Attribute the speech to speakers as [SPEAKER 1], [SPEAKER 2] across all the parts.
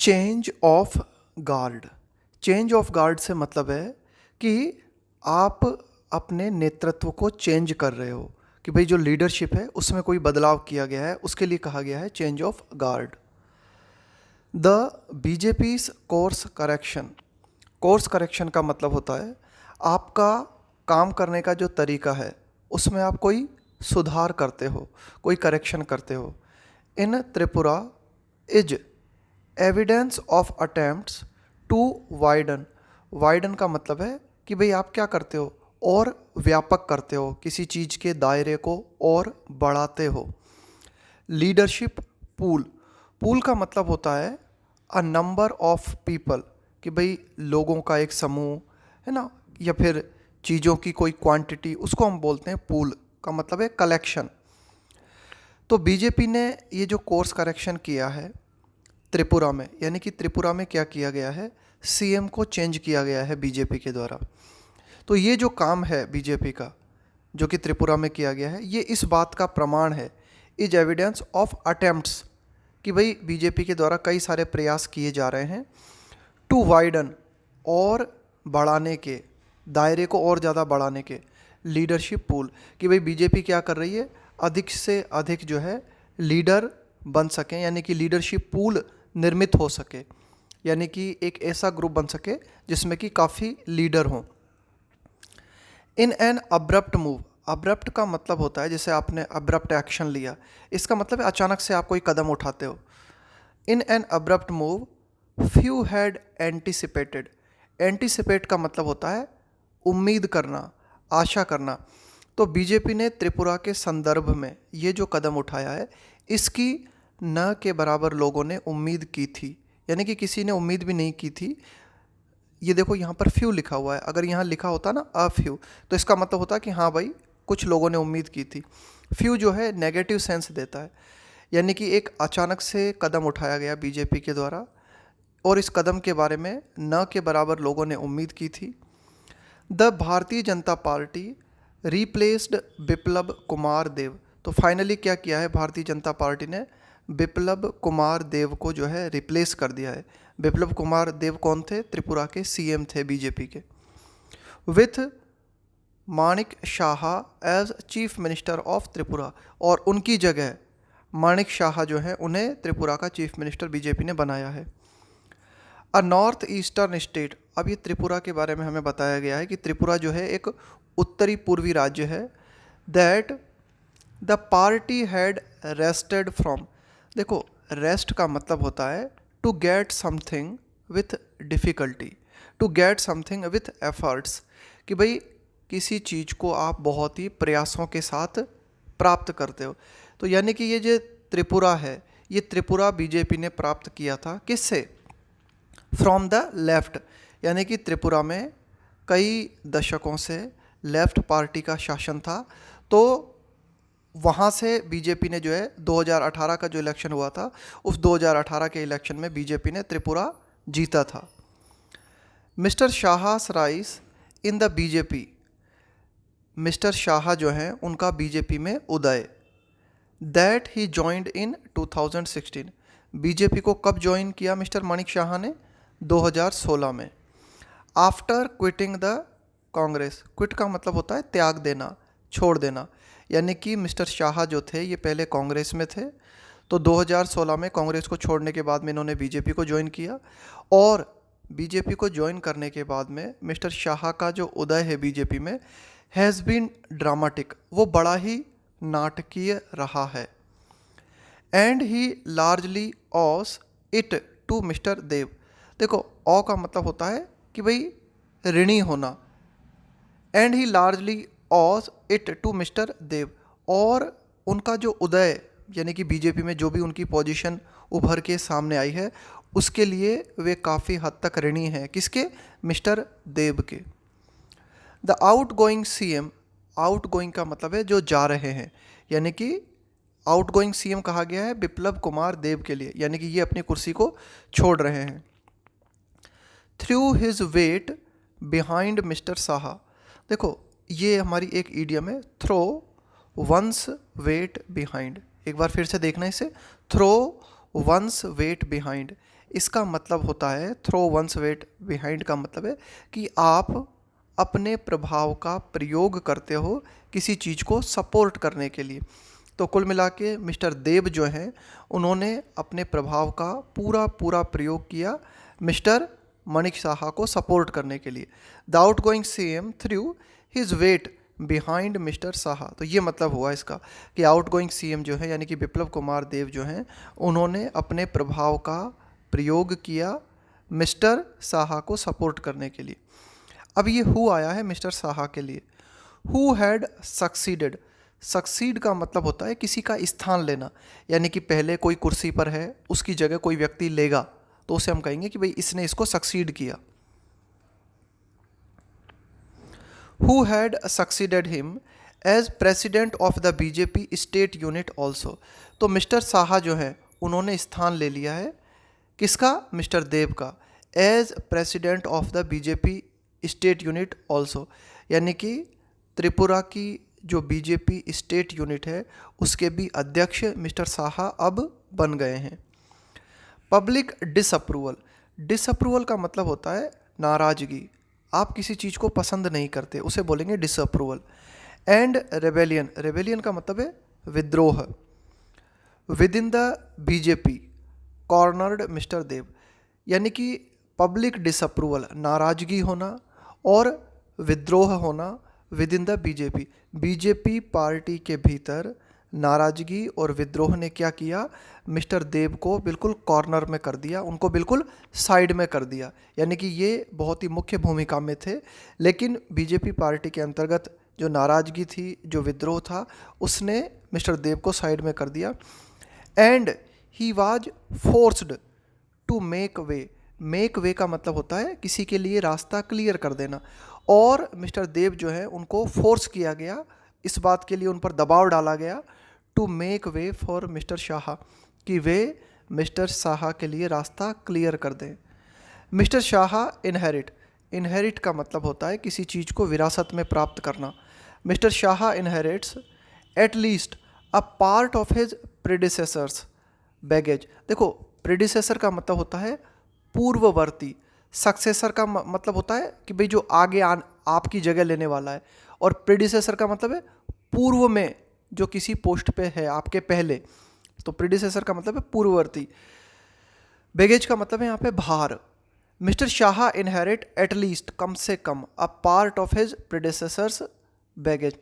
[SPEAKER 1] Change of guard. Change of guard से मतलब है कि आप अपने नेतृत्व को चेंज कर रहे हो, कि भाई जो लीडरशिप है उसमें कोई बदलाव किया गया है, उसके लिए कहा गया है change of guard. The BJP's course correction. Course correction का मतलब होता है आपका काम करने का जो तरीका है उसमें आप कोई सुधार करते हो, कोई करेक्शन करते हो। In Tripura is evidence of attempts to widen. Widen का मतलब है कि भाई आप क्या करते हो, और व्यापक करते हो, किसी चीज़ के दायरे को और बढ़ाते हो। Leadership pool. पूल का मतलब होता है अ नंबर ऑफ पीपल, कि भाई लोगों का एक समूह है ना, या फिर चीज़ों की कोई क्वांटिटी, उसको हम बोलते हैं पूल। का मतलब है कलेक्शन। तो बीजेपी ने ये जो कोर्स करेक्शन किया है त्रिपुरा में, यानी कि त्रिपुरा में क्या किया गया है, सीएम को चेंज किया गया है बीजेपी के द्वारा। तो ये जो काम है बीजेपी का जो कि त्रिपुरा में किया गया है, ये इस बात का प्रमाण है, इज एविडेंस ऑफ अटेम्प्ट्स, कि भाई बीजेपी के द्वारा कई सारे प्रयास किए जा रहे हैं टू वाइडन, और बढ़ाने के, दायरे को और ज़्यादा बढ़ाने के। लीडरशिप पूल, कि भाई बीजेपी क्या कर रही है, अधिक से अधिक जो है लीडर बन सकें, यानी कि लीडरशिप पूल निर्मित हो सके, यानी कि एक ऐसा ग्रुप बन सके जिसमें कि काफ़ी लीडर हों। In an abrupt move. Abrupt का मतलब होता है जैसे आपने अब्रप्ट एक्शन लिया, इसका मतलब है अचानक से आप कोई कदम उठाते हो। In an abrupt move few had anticipated. Anticipate का मतलब होता है उम्मीद करना, आशा करना। तो बीजेपी ने त्रिपुरा के संदर्भ में ये जो कदम उठाया है, इसकी न के बराबर लोगों ने उम्मीद की थी, यानी कि किसी ने उम्मीद भी नहीं की थी। ये देखो यहाँ पर फ्यू लिखा हुआ है, अगर यहाँ लिखा होता ना अ फ्यू, तो इसका मतलब होता कि हाँ भाई कुछ लोगों ने उम्मीद की थी। फ्यू जो है नेगेटिव सेंस देता है, यानी कि एक अचानक से कदम उठाया गया बीजेपी के द्वारा, और इस कदम के बारे में न के बराबर लोगों ने उम्मीद की थी। The Bharatiya Janata party replaced Biplab Kumar देव। तो फाइनली क्या किया है भारतीय जनता पार्टी ने, बिप्लब कुमार देव को जो है रिप्लेस कर दिया है। बिप्लब कुमार देव कौन थे, त्रिपुरा के सीएम थे बीजेपी के। With Manik Shah as chief minister of Tripura, और उनकी जगह माणिक शाह जो है उन्हें त्रिपुरा का चीफ मिनिस्टर बीजेपी ने बनाया है। अ नॉर्थ ईस्टर्न स्टेट। अब ये त्रिपुरा के बारे में हमें बताया गया है कि त्रिपुरा जो है एक उत्तरी पूर्वी राज्य है। That the party had wrested from. देखो रेस्ट का मतलब होता है to get something with difficulty, to get something with efforts, कि भाई किसी चीज़ को आप बहुत ही प्रयासों के साथ प्राप्त करते हो। तो यानी कि ये जो त्रिपुरा है, ये त्रिपुरा बीजेपी ने प्राप्त किया था किससे, फ्रॉम द लेफ्ट, यानी कि त्रिपुरा में कई दशकों से लेफ्ट पार्टी का शासन था। तो वहाँ से बीजेपी ने जो है 2018 का जो इलेक्शन हुआ था, उस 2018 के इलेक्शन में बीजेपी ने त्रिपुरा जीता था। Mister Shah's rise in the BJP. Mister Shah जो हैं उनका बीजेपी में उदय। That he joined in 2016। BJP को कब ज्वाइन किया मिस्टर माणिक शाह ने, 2016 में। After quitting the Congress. Quit का मतलब होता है त्याग देना, छोड़ देना, यानी कि मिस्टर शाह जो थे ये पहले कांग्रेस में थे, तो 2016 में कांग्रेस को छोड़ने के बाद में इन्होंने बीजेपी को ज्वाइन किया, और बीजेपी को ज्वाइन करने के बाद में मिस्टर शाह का जो उदय है बीजेपी में हैज़ बीन ड्रामेटिक, वो बड़ा ही नाटकीय रहा है। And he largely owes it to mister Dev. देखो ऑ का मतलब होता है कि भाई ऋणी होना। And he largely owes it to mister Dev, और उनका जो उदय यानी कि बीजेपी में जो भी उनकी पोजीशन उभर के सामने आई है उसके लिए वे काफ़ी हद तक ऋणी हैं, किसके, मिस्टर देव के। The out going CM. Out going का मतलब है जो जा रहे हैं, यानी कि आउट गोइंग सीएम कहा गया है बिप्लब कुमार देव के लिए, यानी कि ये अपनी कुर्सी को छोड़ रहे हैं। Through his weight behind mister Shah. देखो ये हमारी एक ईडियम है, थ्रो वंस वेट बिहाइंड। एक बार फिर से देखना इसे, थ्रो वंस वेट बिहाइंड। इसका मतलब होता है थ्रो वंस वेट बिहाइंड का मतलब है कि आप अपने प्रभाव का प्रयोग करते हो किसी चीज़ को सपोर्ट करने के लिए। तो कुल मिला के मिस्टर देव जो हैं उन्होंने अपने प्रभाव का पूरा पूरा प्रयोग किया मिस्टर मणिक साहा को सपोर्ट करने के लिए। The out going CM through his weight behind mister Saha. तो ये मतलब हुआ इसका कि आउट गोइंग सीएम जो है यानी कि बिप्लब कुमार देव जो हैं उन्होंने अपने प्रभाव का प्रयोग किया मिस्टर साहा को सपोर्ट करने के लिए। अब ये हु आया है मिस्टर साहा के लिए। Who had succeeded. सक्सीड का मतलब होता है किसी का स्थान लेना, यानी कि पहले कोई कुर्सी पर है उसकी जगह कोई व्यक्ति लेगा तो उसे हम कहेंगे कि भाई इसने इसको सक्सीड किया। Who had succeeded him as president of the BJP state unit also. तो मिस्टर साहा जो है उन्होंने स्थान ले लिया है किसका, मिस्टर देव का, as president of the BJP state unit also, यानी कि त्रिपुरा की जो बीजेपी स्टेट यूनिट है उसके भी अध्यक्ष मिस्टर साहा अब बन गए हैं। Public disapproval. डिसअप्रूवल का मतलब होता है नाराज़गी, आप किसी चीज़ को पसंद नहीं करते उसे बोलेंगे डिसअप्रूवल। And rebellion. रेबेलियन का मतलब है विद्रोह। Within the BJP cornered mister Dev, यानी कि पब्लिक डिसअप्रूवल नाराज़गी होना और विद्रोह होना within the BJP. BJP party के भीतर नाराज़गी और विद्रोह ने क्या किया, मिस्टर देव को बिल्कुल कॉर्नर में कर दिया, उनको बिल्कुल साइड में कर दिया। यानी कि ये बहुत ही मुख्य भूमिका में थे, लेकिन बीजेपी पार्टी के अंतर्गत जो नाराज़गी थी, जो विद्रोह था, उसने मिस्टर देव को साइड में कर दिया। And he was forced to make way. Make way का मतलब होता है किसी के लिए रास्ता क्लियर कर देना, और मिस्टर देव जो है उनको फोर्स किया गया, इस बात के लिए उन पर दबाव डाला गया to make way for mister Shah, कि वे मिस्टर शाह के लिए रास्ता क्लियर कर दें। Mister Shah inherit. इनहेरिट का मतलब होता है किसी चीज़ को विरासत में प्राप्त करना। Mister Shah inherits at least a part of his predecessors baggage. देखो, प्रेडिसेसर का मतलब होता है पूर्ववर्ती, सक्सेसर का मतलब होता है कि भाई जो आगे आपकी जगह लेने वाला है, और प्रेडिसेसर का मतलब है पूर्व में जो किसी पोस्ट पे है आपके पहले, तो प्रेडिसेसर का मतलब है पूर्ववर्ती। बैगेज का मतलब है यहाँ पे भार। Mister Shah inherit at least कम से कम a part of his predecessors baggage.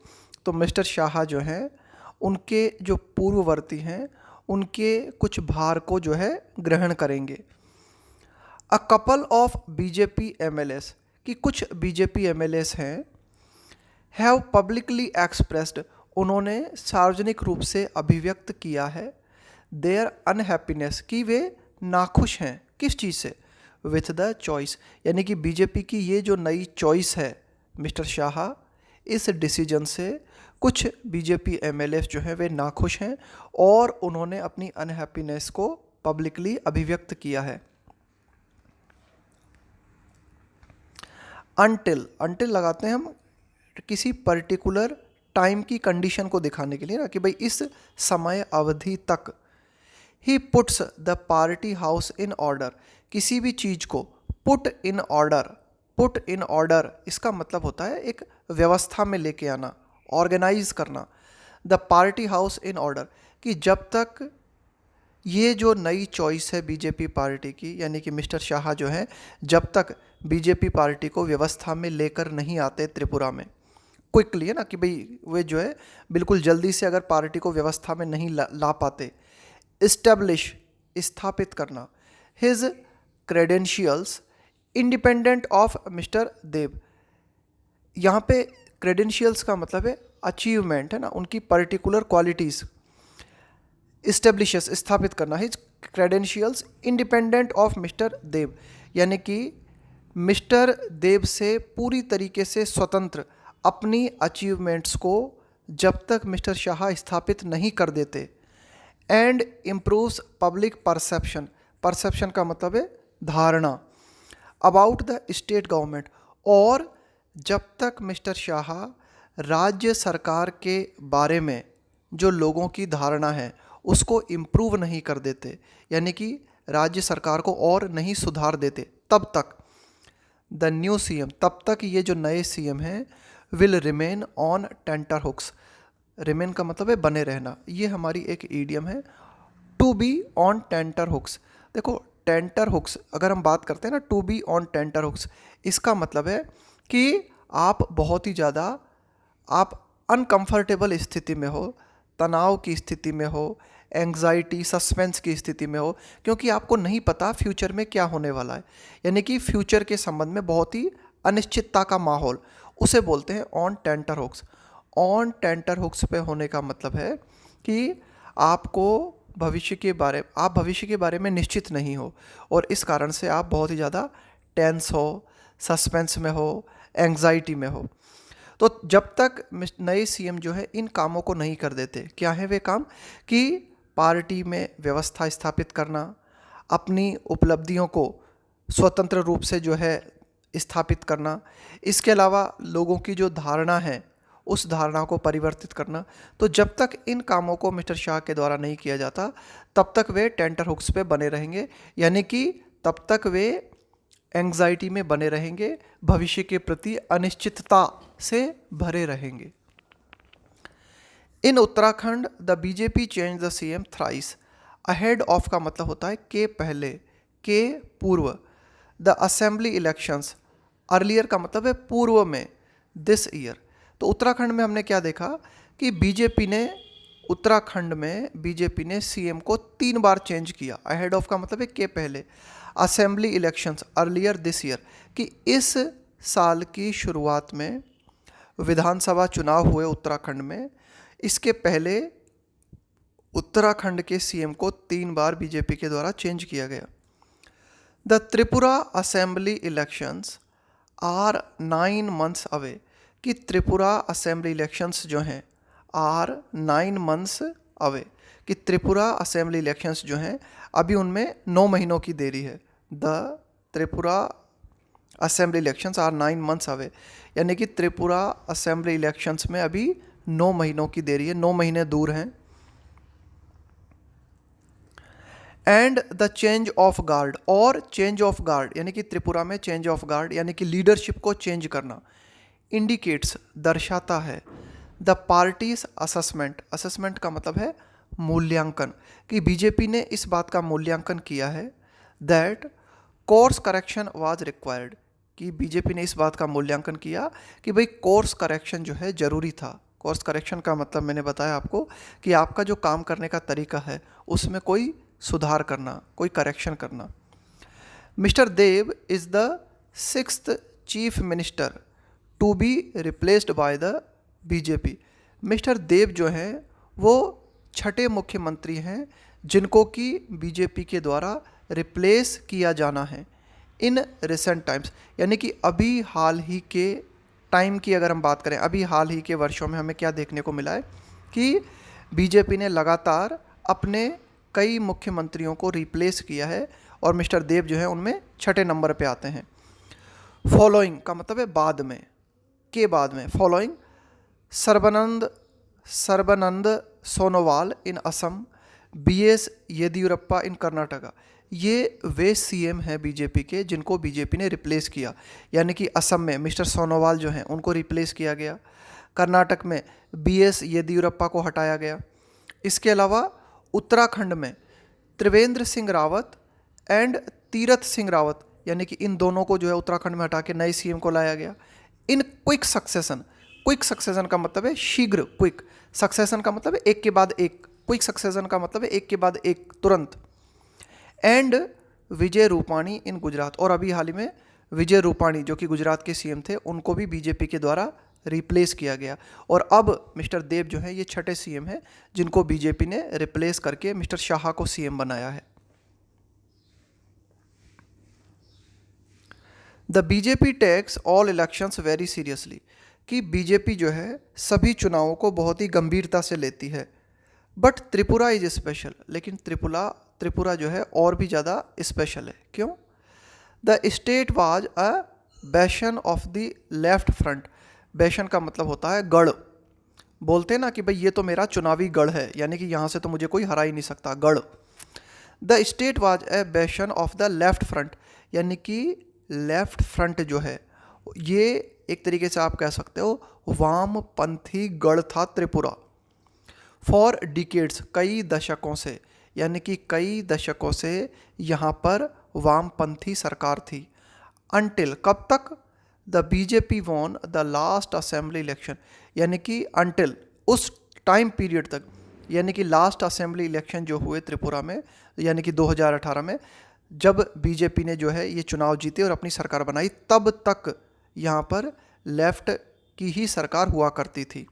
[SPEAKER 1] तो मिस्टर शाह जो हैं उनके जो पूर्ववर्ती हैं उनके कुछ भार को जो है ग्रहण करेंगे। A couple of BJP MLAs, कि कुछ बीजेपी एमएलएस हैं, हैव पब्लिकली एक्सप्रेस्ड, उन्होंने सार्वजनिक रूप से अभिव्यक्त किया है, देयर अनहैप्पीनेस, कि वे नाखुश हैं किस चीज़ से, विथ द चॉइस, यानी कि बीजेपी की ये जो नई चॉइस है मिस्टर शाह, इस डिसीजन से कुछ बीजेपी एमएलएस जो हैं वे नाखुश हैं और उन्होंने अपनी अनहैप्पीनेस को पब्लिकली अभिव्यक्त किया है। अनटिल लगाते हैं हम किसी पर्टिकुलर टाइम की कंडीशन को दिखाने के लिए ना, कि भाई इस समय अवधि तक। He puts the party house in order, किसी भी चीज़ को put in order. Put in order इसका मतलब होता है एक व्यवस्था में लेके आना, ऑर्गेनाइज करना। The party house in order, कि जब तक ये जो नई चॉइस है बीजेपी पार्टी की, यानी कि मिस्टर शाह जो है, जब तक बीजेपी पार्टी को व्यवस्था में लेकर नहीं आते त्रिपुरा में क्विकली, है ना, कि भाई वे जो है बिल्कुल जल्दी से अगर पार्टी को व्यवस्था में नहीं ला पाते। इस्टेब्लिश स्थापित करना। His credentials independent of mister Dev, यहाँ पे क्रेडेंशियल्स का मतलब है अचीवमेंट, है ना, उनकी पर्टिकुलर क्वालिटीज़। इस्टेब्लिशेस स्थापित करना, his credentials independent of mister Dev, यानी कि मिस्टर देव से पूरी तरीके से स्वतंत्र अपनी अचीवमेंट्स को जब तक मिस्टर शाह स्थापित नहीं कर देते। And improves public perception, perception का मतलब है धारणा, अबाउट द स्टेट गवर्नमेंट, और जब तक मिस्टर शाह राज्य सरकार के बारे में जो लोगों की धारणा है उसको इम्प्रूव नहीं कर देते, यानी कि राज्य सरकार को और नहीं सुधार देते तब तक द न्यू सीएम, तब तक ये जो नए सीएम हैं, will remain on tenterhooks. Remain का मतलब है बने रहना, ये हमारी एक ईडियम है, to be on tenterhooks. देखो टेंटर हुक्स अगर हम बात करते हैं ना, to be on tenterhooks, इसका मतलब है कि आप बहुत ही ज़्यादा आप अनकंफर्टेबल स्थिति में हो, तनाव की स्थिति में हो, एंग्जाइटी सस्पेंस की स्थिति में हो, क्योंकि आपको नहीं पता फ्यूचर में क्या होने वाला है, यानी कि फ्यूचर के संबंध में बहुत ही अनिश्चितता का माहौल, उसे बोलते हैं on tenterhooks. On tenterhooks पे होने का मतलब है कि आपको आप भविष्य के बारे में निश्चित नहीं हो और इस कारण से आप बहुत ही ज़्यादा टेंस हो, सस्पेंस में हो, एंग्जाइटी में हो। तो जब तक नए सीएम जो है इन कामों को नहीं कर देते, क्या है वे काम, कि पार्टी में व्यवस्था स्थापित करना, अपनी उपलब्धियों को स्वतंत्र रूप से जो है स्थापित करना, इसके अलावा लोगों की जो धारणा है उस धारणा को परिवर्तित करना। तो जब तक इन कामों को मिस्टर शाह के द्वारा नहीं किया जाता तब तक वे टेंटर हुक्स पे बने रहेंगे, यानी कि तब तक वे एंग्जाइटी में बने रहेंगे, भविष्य के प्रति अनिश्चितता से भरे रहेंगे। In Uttarakhand the BJP change the CM thrice. Ahead of का मतलब होता है के पहले, के पूर्व। द असेंबली इलेक्शंस, अर्लियर का मतलब है पूर्व में, दिस ईयर। तो उत्तराखंड में हमने क्या देखा कि उत्तराखंड में बीजेपी ने सीएम को 3 बार चेंज किया। अहेड ऑफ का मतलब है के पहले, assembly elections earlier this year, कि इस साल की शुरुआत में विधानसभा चुनाव हुए उत्तराखंड में, इसके पहले उत्तराखंड के सीएम को 3 बार बीजेपी के द्वारा चेंज किया गया। The Tripura assembly elections are 9 months away, कि त्रिपुरा असेंबली इलेक्शंस जो हैं आर 9 मंथ्स अवे, कि त्रिपुरा असेंबली इलेक्शंस जो हैं अभी उनमें 9 महीनों की देरी है। The Tripura assembly elections are 9 months away, यानी कि त्रिपुरा असेंबली इलेक्शंस में अभी 9 महीनों की देरी है, 9 महीने दूर हैं। And the change of guard, और चेंज ऑफ गार्ड यानी कि त्रिपुरा में चेंज ऑफ गार्ड यानी कि लीडरशिप को चेंज करना, इंडिकेट्स दर्शाता है द पार्टीज असेसमेंट, असेसमेंट का मतलब है मूल्यांकन, कि बीजेपी ने इस बात का मूल्यांकन किया है that course correction was required, कि बीजेपी ने इस बात का मूल्यांकन किया कि भाई कोर्स करेक्शन जो है ज़रूरी था। कोर्स करेक्शन का मतलब मैंने बताया आपको कि आपका जो काम करने का तरीका है उसमें कोई सुधार करना, कोई करेक्शन करना। Mister Dev is the 6th chief minister to be replaced by the BJP. Mister Dev जो हैं वो 6ठे मुख्यमंत्री हैं जिनको कि बीजेपी के द्वारा रिप्लेस किया जाना है इन रिसेंट टाइम्स, यानी कि अभी हाल ही के टाइम की अगर हम बात करें, अभी हाल ही के वर्षों में हमें क्या देखने को मिला है कि बीजेपी ने लगातार अपने कई मुख्यमंत्रियों को रिप्लेस किया है और मिस्टर देव जो है उनमें 6ठे नंबर पे आते हैं। फॉलोइंग का मतलब है बाद में, के बाद में, फॉलोइंग सर्बानंद सोनोवाल इन असम, BS येदियुरप्पा इन कर्नाटका। ये वे सीएम हैं बीजेपी के जिनको बीजेपी ने रिप्लेस किया, यानी कि असम में मिस्टर सोनोवाल जो हैं उनको रिप्लेस किया गया, कर्नाटक में BS येदियुरप्पा को हटाया गया। इसके अलावा उत्तराखंड में त्रिवेंद्र सिंह रावत एंड तीरथ सिंह रावत, यानी कि इन दोनों को जो है उत्तराखंड में हटा के नए सीएम को लाया गया in quick succession. Quick succession का मतलब है शीघ्र, क्विक सक्सेशन का मतलब है एक के बाद एक, क्विक सक्सेशन का मतलब है एक के बाद एक, तुरंत। एंड विजय रूपाणी इन गुजरात, और अभी हाल ही में विजय रूपाणी जो कि गुजरात के सीएम थे उनको भी बीजेपी के द्वारा रिप्लेस किया गया। और अब मिस्टर देव जो है ये 6ठे सीएम हैं जिनको बीजेपी ने रिप्लेस करके मिस्टर शाह को सीएम बनाया है। The BJP takes all elections very seriously, कि बीजेपी जो है सभी चुनावों को बहुत ही गंभीरता से लेती है। बट त्रिपुरा इज स्पेशल, लेकिन त्रिपुरा जो है और भी ज़्यादा स्पेशल है। क्यों? The state was a bastion of the left front. Bastion का मतलब होता है गढ़, बोलते हैं ना कि भाई ये तो मेरा चुनावी गढ़ है, यानी कि यहाँ से तो मुझे कोई हरा ही नहीं सकता, गढ़। The state was a bastion of the left front, यानी कि लेफ्ट फ्रंट जो है ये एक तरीके से आप कह सकते हो वामपंथी गढ़ था त्रिपुरा। फॉर डिकेड्स, कई दशकों से, यानी कि कई दशकों से यहाँ पर वामपंथी सरकार थी। अनटिल, कब तक? The BJP won the last assembly election, यानी कि अनटिल, उस टाइम पीरियड तक, यानी कि लास्ट असेंबली इलेक्शन जो हुए त्रिपुरा में, यानी कि 2018 में, जब बीजेपी ने जो है ये चुनाव जीते और अपनी सरकार बनाई, तब तक यहाँ पर लेफ्ट की ही सरकार हुआ करती थी।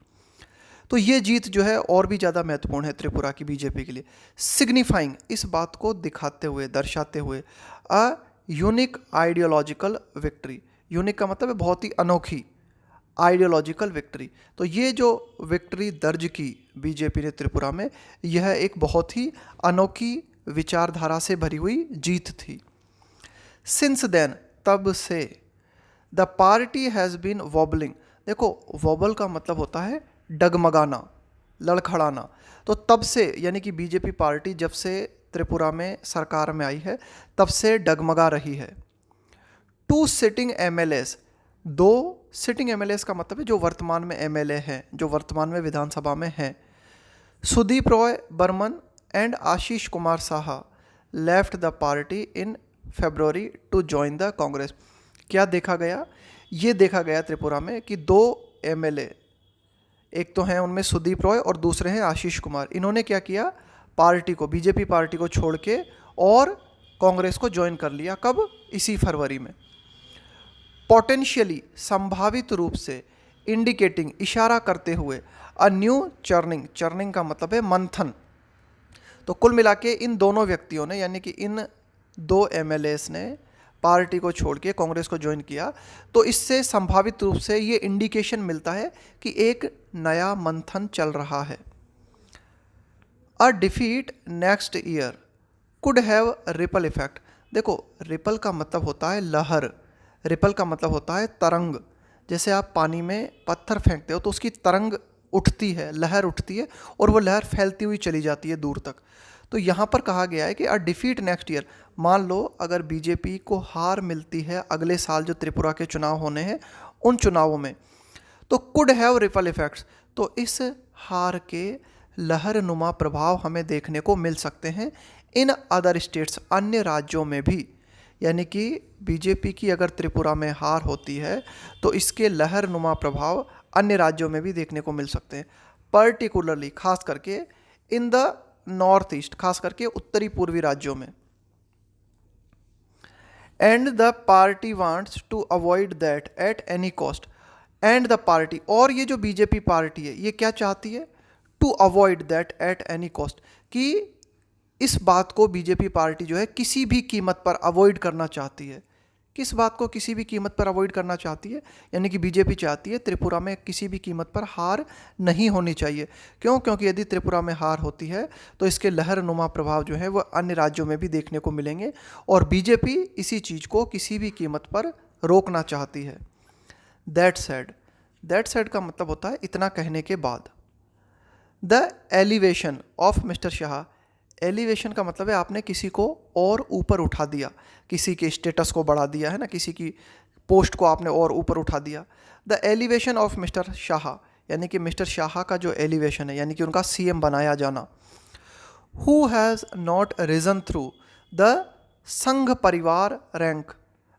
[SPEAKER 1] तो ये जीत जो है और भी ज़्यादा महत्वपूर्ण है त्रिपुरा की बीजेपी के लिए। सिग्निफाइंग, इस बात को दिखाते हुए, दर्शाते हुए, a unique ideological victory. Unique का मतलब है बहुत ही अनोखी, आइडियोलॉजिकल विक्ट्री। तो ये जो विक्ट्री दर्ज की बीजेपी ने त्रिपुरा में, यह एक बहुत ही अनोखी विचारधारा से भरी हुई जीत थी। सिंस देन, तब से, the party has been wobbling. देखो, वॉबल का मतलब होता है डगमगाना, लड़खड़ाना। तो तब से, यानी कि बीजेपी पार्टी जब से त्रिपुरा में सरकार में आई है तब से डगमगा रही है। टू सिटिंग एमएलएस, दो सिटिंग एमएलएस का मतलब है जो वर्तमान में एमएलए हैं, जो वर्तमान में विधानसभा में हैं। Sudip Roy Barman and Ashish Kumar Saha left the party in February to join the Congress. क्या देखा गया? ये देखा गया त्रिपुरा में कि दो एमएलए, एक तो हैं उनमें सुदीप रॉय और दूसरे हैं आशीष कुमार, इन्होंने क्या किया? पार्टी को, बीजेपी पार्टी को छोड़ के और कांग्रेस को ज्वाइन कर लिया। कब? इसी फरवरी में। पोटेंशियली, संभावित रूप से, इंडिकेटिंग, इशारा करते हुए, अ न्यू चर्निंग, चर्निंग का मतलब है मंथन। तो कुल मिला के इन दोनों व्यक्तियों ने, यानी कि इन दो एमएलएस ने पार्टी को छोड़ के कांग्रेस को ज्वाइन किया। तो इससे संभावित रूप से ये इंडिकेशन मिलता है कि एक नया मंथन चल रहा है। अ defeat next year could have ripple effect. देखो, रिपल का मतलब होता है लहर, रिपल का मतलब होता है तरंग। जैसे आप पानी में पत्थर फेंकते हो तो उसकी तरंग उठती है, लहर उठती है और वो लहर फैलती हुई चली जाती है दूर तक। तो यहाँ पर कहा गया है कि अ डिफीट नेक्स्ट ईयर, मान लो अगर बीजेपी को हार मिलती है अगले साल जो त्रिपुरा के चुनाव होने हैं उन चुनावों में, तो कुड हैव रिपल इफेक्ट्स, तो इस हार के लहर नुमा प्रभाव हमें देखने को मिल सकते हैं इन अदर स्टेट्स, अन्य राज्यों में भी। यानी कि बीजेपी की अगर त्रिपुरा में हार होती है तो इसके लहर नुमा प्रभाव अन्य राज्यों में भी देखने को मिल सकते हैं। पर्टिकुलरली, खास करके इन द नॉर्थ ईस्ट, खास करके उत्तरी पूर्वी राज्यों में। And the party wants to avoid that at any cost. And the party, और ये जो बीजेपी पार्टी है ये क्या चाहती है? To avoid that at any cost, कि इस बात को बीजेपी पार्टी जो है किसी भी कीमत पर अवॉइड करना चाहती है। किस बात को किसी भी कीमत पर अवॉइड करना चाहती है? यानी कि बीजेपी चाहती है त्रिपुरा में किसी भी कीमत पर हार नहीं होनी चाहिए। क्यों? क्योंकि यदि त्रिपुरा में हार होती है तो इसके लहर नुमा प्रभाव जो है वो अन्य राज्यों में भी देखने को मिलेंगे और बीजेपी इसी चीज़ को किसी भी कीमत पर रोकना चाहती है। दैट सेड, दैट सेड का मतलब होता है इतना कहने के बाद। The elevation of mister Shah, elevation का मतलब है आपने किसी को और ऊपर उठा दिया, किसी के स्टेटस को बढ़ा दिया है ना, किसी की पोस्ट को आपने और ऊपर उठा दिया। The elevation of mister Shah, यानी कि मिस्टर शाह का जो एलिवेशन है, यानी कि उनका सीएम बनाया जाना। Who has not risen through the Sangh Parivar rank,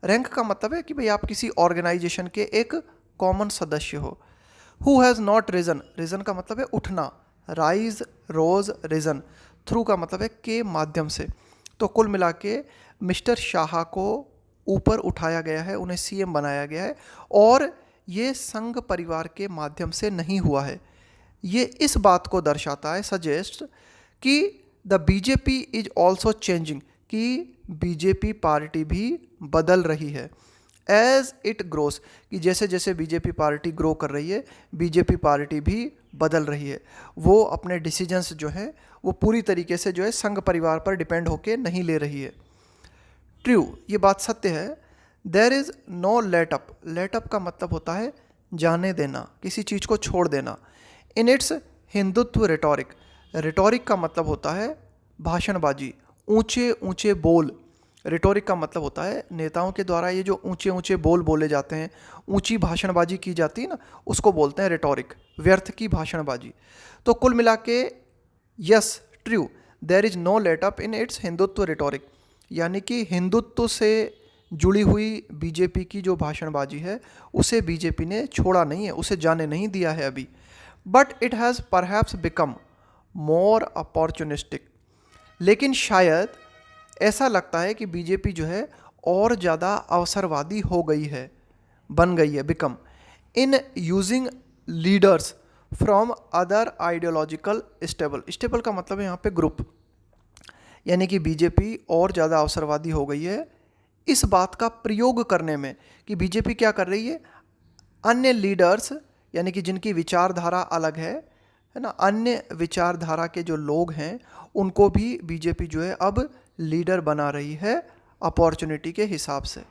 [SPEAKER 1] rank का मतलब है कि भाई आप किसी ऑर्गेनाइजेशन के एक कॉमन सदस्य हो। Who has not risen, risen का मतलब है उठना, राइज, रोज, रिजन, थ्रू का मतलब है के माध्यम से। तो कुल मिला के मिस्टर शाह को ऊपर उठाया गया है, उन्हें सीएम बनाया गया है और ये संघ परिवार के माध्यम से नहीं हुआ है। ये इस बात को दर्शाता है, सजेस्ट, कि the BJP is also changing, कि बीजेपी पार्टी भी बदल रही है। एज इट ग्रोस, कि जैसे जैसे बीजेपी पार्टी ग्रो कर रही है बीजेपी पार्टी भी बदल रही है। वो अपने डिसीजंस जो हैं वो पूरी तरीके से जो है संघ परिवार पर डिपेंड होके नहीं ले रही है। ट्रू, ये बात सत्य है। There is no let up, let up का मतलब होता है जाने देना, किसी चीज़ को छोड़ देना। इन इट्स हिंदुत्व रिटोरिक, रिटोरिक का मतलब होता है भाषणबाजी, ऊंचे ऊंचे बोल, रिटोरिक का मतलब होता है नेताओं के द्वारा ये जो ऊंचे ऊंचे बोल बोले जाते हैं, ऊंची भाषणबाजी की जाती है ना, उसको बोलते हैं रिटोरिक, व्यर्थ की भाषणबाजी। तो कुल मिला के yes true, there is no let up in its Hindutva rhetoric, यानी कि हिंदुत्व से जुड़ी हुई बीजेपी की जो भाषणबाजी है उसे बीजेपी ने छोड़ा नहीं है, उसे जाने नहीं दिया है अभी। But it has perhaps become more opportunistic, लेकिन शायद ऐसा लगता है कि बीजेपी जो है और ज़्यादा अवसरवादी हो गई है, बन गई है, become, in using leaders from other ideological stable. Stable का मतलब है यहाँ पे ग्रुप, यानी कि बीजेपी और ज़्यादा अवसरवादी हो गई है इस बात का प्रयोग करने में कि बीजेपी क्या कर रही है, अन्य लीडर्स यानी कि जिनकी विचारधारा अलग है ना, अन्य विचारधारा के जो लोग हैं उनको भी बीजेपी जो है अब लीडर बना रही है अपॉर्चुनिटी के हिसाब से।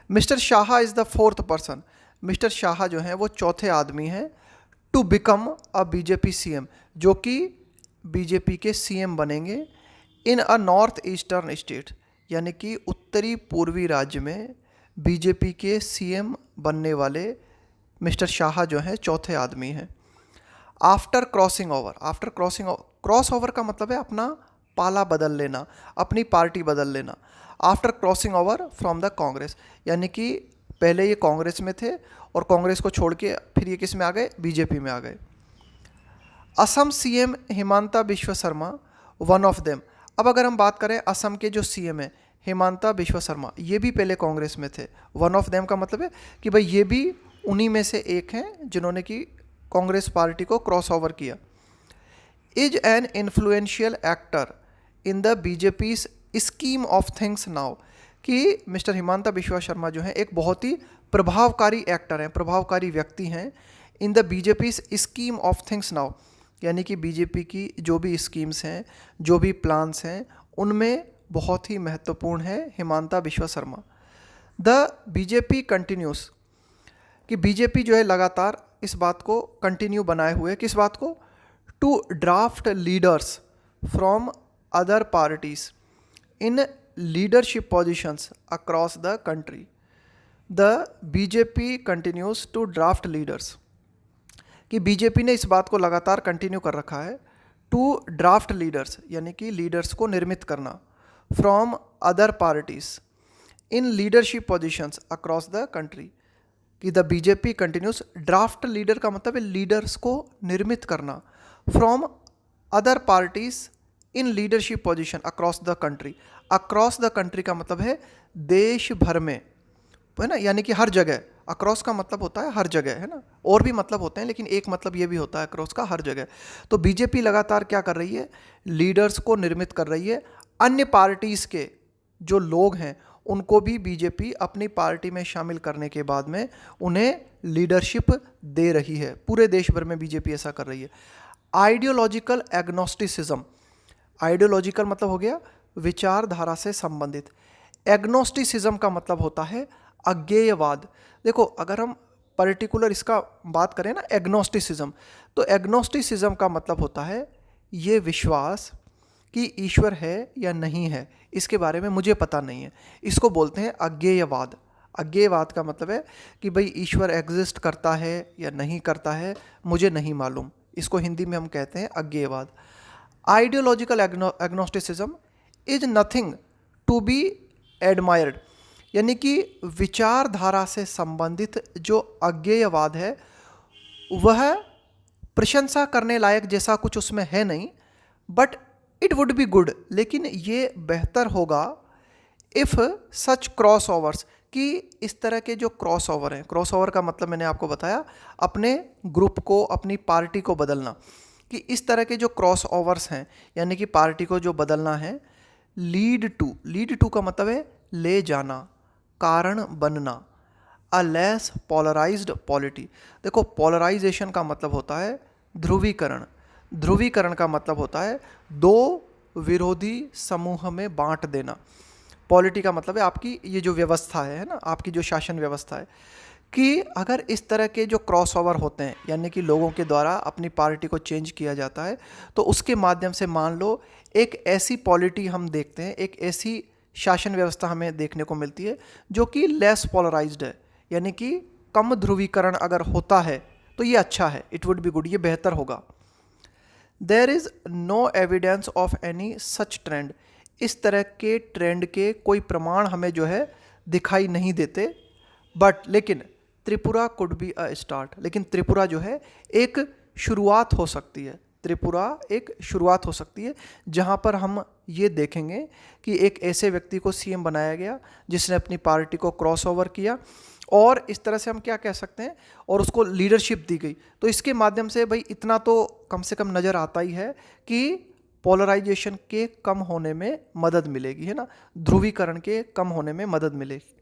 [SPEAKER 1] Mister Shah is the fourth person, mister Shah जो हैं वो चौथे आदमी हैं to become a BJP CM, जो कि बीजेपी के सीएम बनेंगे in a north eastern state, यानी कि उत्तरी पूर्वी राज्य में बीजेपी के सीएम बनने वाले मिस्टर शाह जो हैं चौथे आदमी हैं। After crossing over, after cross over का मतलब है अपना पाला बदल लेना, अपनी पार्टी बदल लेना। After crossing over from the Congress, यानी कि पहले ये कांग्रेस में थे और कांग्रेस को छोड़ के फिर ये किस में आ गए, बीजेपी में आ गए। Assam CM Himanta Biswa Sharma one of them. अब अगर हम बात करें असम के जो सीएम हैं हिमांता बिश्व शर्मा, ये भी पहले कांग्रेस में थे। वन ऑफ देम का मतलब है कि भाई ये भी उन्हीं में से एक हैं जिन्होंने कि कांग्रेस पार्टी को क्रॉस ओवर किया। Is an influential actor in the BJP scheme of things now, कि मिस्टर हिमांता बिश्वा शर्मा जो हैं एक बहुत ही प्रभावकारी एक्टर हैं, प्रभावकारी व्यक्ति हैं इन the BJP scheme of things now, यानी कि बीजेपी की जो भी स्कीम्स हैं, जो भी प्लान्स हैं, उनमें बहुत ही महत्वपूर्ण है Himanta Bishwa Sharma. The BJP continuous, कि बीजेपी जो है लगातार इस बात को कंटिन्यू बनाए हुए, किस बात को, to draft leaders from other parties in leadership positions across the country. The BJP continues to draft leaders, कि बीजेपी ने इस बात को लगातार कंटिन्यू कर रखा है टू ड्राफ्ट लीडर्स, यानी कि लीडर्स को निर्मित करना, from other parties in leadership positions across the country, कि the BJP continues, draft leader का मतलब है लीडर्स को निर्मित करना, from other parties in leadership position across the country. Across the country का मतलब है देश भर में, है ना, यानी कि हर जगह। अक्रॉस का मतलब होता है हर जगह, है ना, और भी मतलब होते हैं लेकिन एक मतलब ये भी होता है अक्रॉस का, हर जगह। तो बीजेपी लगातार क्या कर रही है, लीडर्स को निर्मित कर रही है। अन्य पार्टीज़ के जो लोग हैं उनको भी बीजेपी अपनी पार्टी में शामिल करने के बाद में उन्हें लीडरशिप दे रही है। पूरे देश भर में बीजेपी ऐसा कर रही है। आइडियोलॉजिकल एग्नोस्टिसिज्म, आइडियोलॉजिकल मतलब हो गया विचारधारा से संबंधित, एग्नोस्टिसिज्म का मतलब होता है अज्ञेयवाद। देखो अगर हम पर्टिकुलर इसका बात करें ना, एग्नोस्टिसिज्म, तो एग्नोस्टिसिज्म का मतलब होता है ये विश्वास कि ईश्वर है या नहीं है इसके बारे में मुझे पता नहीं है, इसको बोलते हैं अज्ञेयवाद। अज्ञेयवाद का मतलब है कि भाई ईश्वर एग्जिस्ट करता है या नहीं करता है मुझे नहीं मालूम, इसको हिंदी में हम कहते हैं अज्ञेयवाद। Ideological agnosticism is nothing to be admired, यानी कि विचारधारा से संबंधित जो अज्ञेयवाद है वह प्रशंसा करने लायक जैसा कुछ उसमें है नहीं, but it would be good, लेकिन ये बेहतर होगा इफ़ सच क्रॉस ओवर्स, कि इस तरह के जो क्रॉस ओवर हैं, क्रॉस ओवर का मतलब मैंने आपको बताया अपने ग्रुप को, अपनी पार्टी को बदलना, कि इस तरह के जो क्रॉस ओवर्स हैं यानी कि पार्टी को जो बदलना है, लीड टू का मतलब है ले जाना, कारण बनना, अ लेस पोलराइज्ड पॉलिटी। देखो पोलराइजेशन का मतलब होता है ध्रुवीकरण, ध्रुवीकरण का मतलब होता है दो विरोधी समूह में बांट देना। पॉलिटी का मतलब है आपकी ये जो व्यवस्था है ना, आपकी जो शासन व्यवस्था है, कि अगर इस तरह के जो क्रॉस ओवर होते हैं यानी कि लोगों के द्वारा अपनी पार्टी को चेंज किया जाता है, तो उसके माध्यम से मान लो एक ऐसी पॉलिटी हम देखते हैं, एक ऐसी शासन व्यवस्था हमें देखने को मिलती है जो कि लेस पोलराइज्ड है, यानी कि कम ध्रुवीकरण अगर होता है तो ये अच्छा है, इट वुड बी गुड, ये बेहतर होगा। There is no evidence of any such trend, इस तरह के ट्रेंड के कोई प्रमाण हमें जो है दिखाई नहीं देते। बट लेकिन Tripura could be a start, लेकिन त्रिपुरा जो है एक शुरुआत हो सकती है, त्रिपुरा एक शुरुआत हो सकती है जहां पर हम ये देखेंगे कि एक ऐसे व्यक्ति को सीएम बनाया गया जिसने अपनी पार्टी को क्रॉस ओवर किया, और इस तरह से हम क्या कह सकते हैं, और उसको लीडरशिप दी गई। तो इसके माध्यम से भाई इतना तो कम से कम नज़र आता ही है कि पोलराइजेशन के कम होने में मदद मिलेगी, है ना, ध्रुवीकरण के कम होने में मदद मिलेगी।